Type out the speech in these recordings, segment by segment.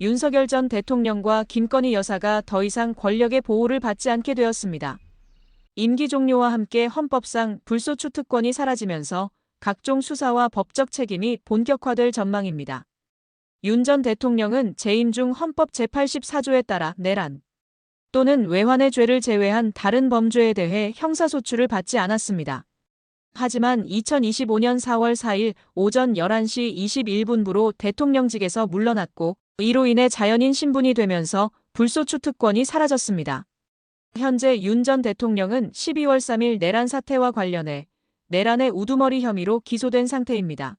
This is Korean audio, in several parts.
윤석열 전 대통령과 김건희 여사가 더 이상 권력의 보호를 받지 않게 되었습니다. 임기 종료와 함께 헌법상 불소추 특권이 사라지면서 각종 수사와 법적 책임이 본격화될 전망입니다. 윤 전 대통령은 재임 중 헌법 제84조에 따라 내란 또는 외환의 죄를 제외한 다른 범죄에 대해 형사소추를 받지 않았습니다. 하지만 2025년 4월 4일 오전 11시 21분부로 대통령직에서 물러났고 이로 인해 자연인 신분이 되면서 불소추 특권이 사라졌습니다. 현재 윤 전 대통령은 12월 3일 내란 사태와 관련해 내란의 우두머리 혐의로 기소된 상태입니다.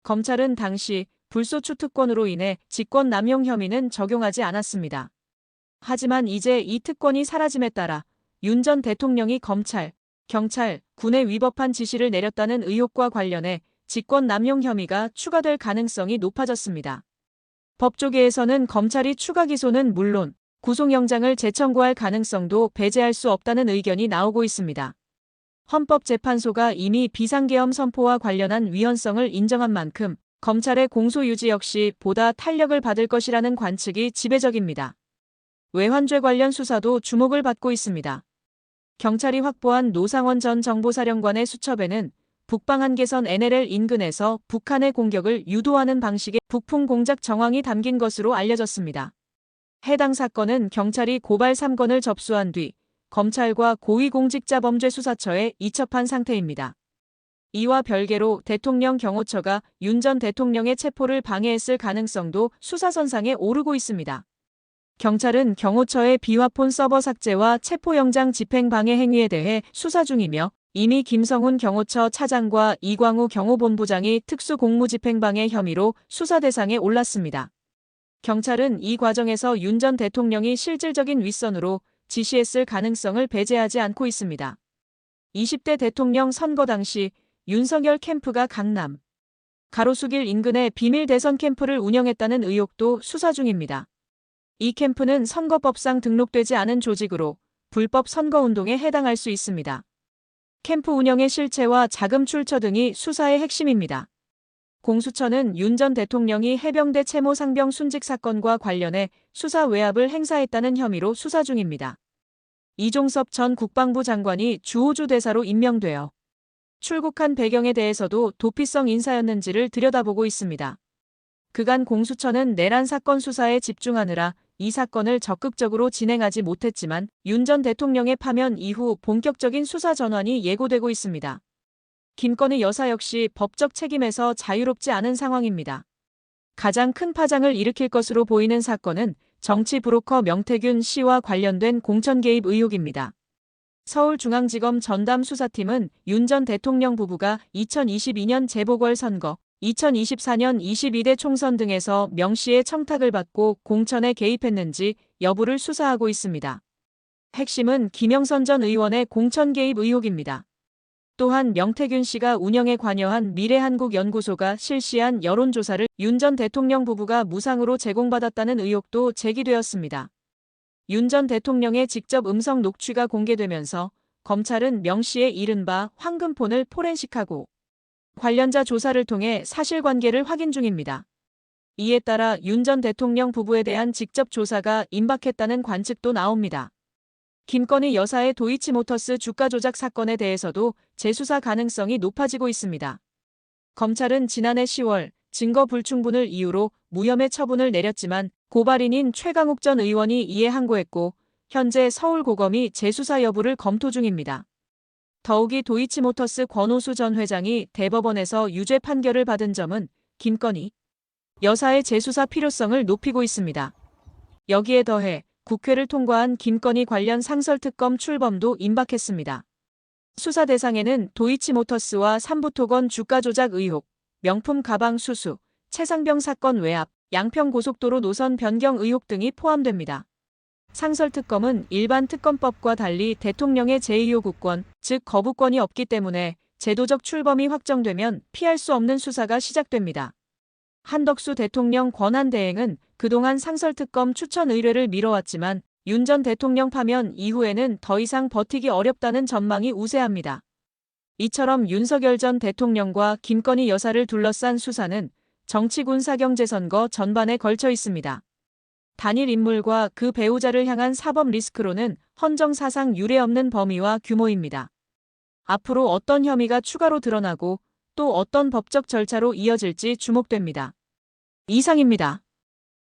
검찰은 당시 불소추 특권으로 인해 직권 남용 혐의는 적용하지 않았습니다. 하지만 이제 이 특권이 사라짐에 따라 윤 전 대통령이 검찰, 경찰, 군에 위법한 지시를 내렸다는 의혹과 관련해 직권 남용 혐의가 추가될 가능성이 높아졌습니다. 법조계에서는 검찰이 추가 기소는 물론 구속영장을 재청구할 가능성도 배제할 수 없다는 의견이 나오고 있습니다. 헌법재판소가 이미 비상계엄 선포와 관련한 위헌성을 인정한 만큼 검찰의 공소 유지 역시 보다 탄력을 받을 것이라는 관측이 지배적입니다. 외환죄 관련 수사도 주목을 받고 있습니다. 경찰이 확보한 노상원 전 정보사령관의 수첩에는 북방 한계선 NLL 인근에서 북한의 공격을 유도하는 방식의 북풍 공작 정황이 담긴 것으로 알려졌습니다. 해당 사건은 경찰이 고발 3건을 접수한 뒤 검찰과 고위공직자범죄수사처에 이첩한 상태입니다. 이와 별개로 대통령 경호처가 윤 전 대통령의 체포를 방해했을 가능성도 수사선상에 오르고 있습니다. 경찰은 경호처의 비화폰 서버 삭제와 체포영장 집행 방해 행위에 대해 수사 중이며 이미 김성훈 경호처 차장과 이광우 경호본부장이 특수공무집행방해 혐의로 수사 대상에 올랐습니다. 경찰은 이 과정에서 윤 전 대통령이 실질적인 윗선으로 지시했을 가능성을 배제하지 않고 있습니다. 20대 대통령 선거 당시 윤석열 캠프가 강남 가로수길 인근에 비밀 대선 캠프를 운영했다는 의혹도 수사 중입니다. 이 캠프는 선거법상 등록되지 않은 조직으로 불법 선거운동에 해당할 수 있습니다. 캠프 운영의 실체와 자금 출처 등이 수사의 핵심입니다. 공수처는 윤 전 대통령이 해병대 채모 상병 순직 사건과 관련해 수사 외압을 행사했다는 혐의로 수사 중입니다. 이종섭 전 국방부 장관이 주호주 대사로 임명되어 출국한 배경에 대해서도 도피성 인사였는지를 들여다보고 있습니다. 그간 공수처는 내란 사건 수사에 집중하느라 이 사건을 적극적으로 진행하지 못했지만 윤 전 대통령의 파면 이후 본격적인 수사 전환이 예고되고 있습니다. 김건희 여사 역시 법적 책임에서 자유롭지 않은 상황입니다. 가장 큰 파장을 일으킬 것으로 보이는 사건은 정치 브로커 명태균 씨와 관련된 공천 개입 의혹입니다. 서울중앙지검 전담수사팀은 윤 전 대통령 부부가 2022년 재보궐선거, 2024년 22대 총선 등에서 명 씨의 청탁을 받고 공천에 개입했는지 여부를 수사하고 있습니다. 핵심은 김영선 전 의원의 공천 개입 의혹입니다. 또한 명태균 씨가 운영에 관여한 미래한국연구소가 실시한 여론조사를 윤 전 대통령 부부가 무상으로 제공받았다는 의혹도 제기되었습니다. 윤 전 대통령의 직접 음성 녹취가 공개되면서 검찰은 명 씨의 이른바 황금폰을 포렌식하고 관련자 조사를 통해 사실관계를 확인 중입니다. 이에 따라 윤 전 대통령 부부에 대한 직접 조사가 임박했다는 관측도 나옵니다. 김건희 여사의 도이치모터스 주가 조작 사건에 대해서도 재수사 가능성이 높아지고 있습니다. 검찰은 지난해 10월 증거 불충분을 이유로 무혐의 처분을 내렸지만 고발인인 최강욱 전 의원이 이에 항고했고 현재 서울고검이 재수사 여부를 검토 중입니다. 더욱이 도이치모터스 권오수 전 회장이 대법원에서 유죄 판결을 받은 점은 김건희 여사의 재수사 필요성을 높이고 있습니다. 여기에 더해 국회를 통과한 김건희 관련 상설특검 출범도 임박했습니다. 수사 대상에는 도이치모터스와 삼부토건 주가 조작 의혹, 명품 가방 수수, 최상병 사건 외압, 양평고속도로 노선 변경 의혹 등이 포함됩니다. 상설특검은 일반 특검법과 달리 대통령의 제2요구권, 즉 거부권이 없기 때문에 제도적 출범이 확정되면 피할 수 없는 수사가 시작됩니다. 한덕수 대통령 권한대행은 그동안 상설특검 추천 의뢰를 미뤄왔지만 윤 전 대통령 파면 이후에는 더 이상 버티기 어렵다는 전망이 우세합니다. 이처럼 윤석열 전 대통령과 김건희 여사를 둘러싼 수사는 정치 군사 경제 선거 전반에 걸쳐 있습니다. 단일 인물과 그 배우자를 향한 사법 리스크로는 헌정사상 유례없는 범위와 규모입니다. 앞으로 어떤 혐의가 추가로 드러나고 또 어떤 법적 절차로 이어질지 주목됩니다. 이상입니다.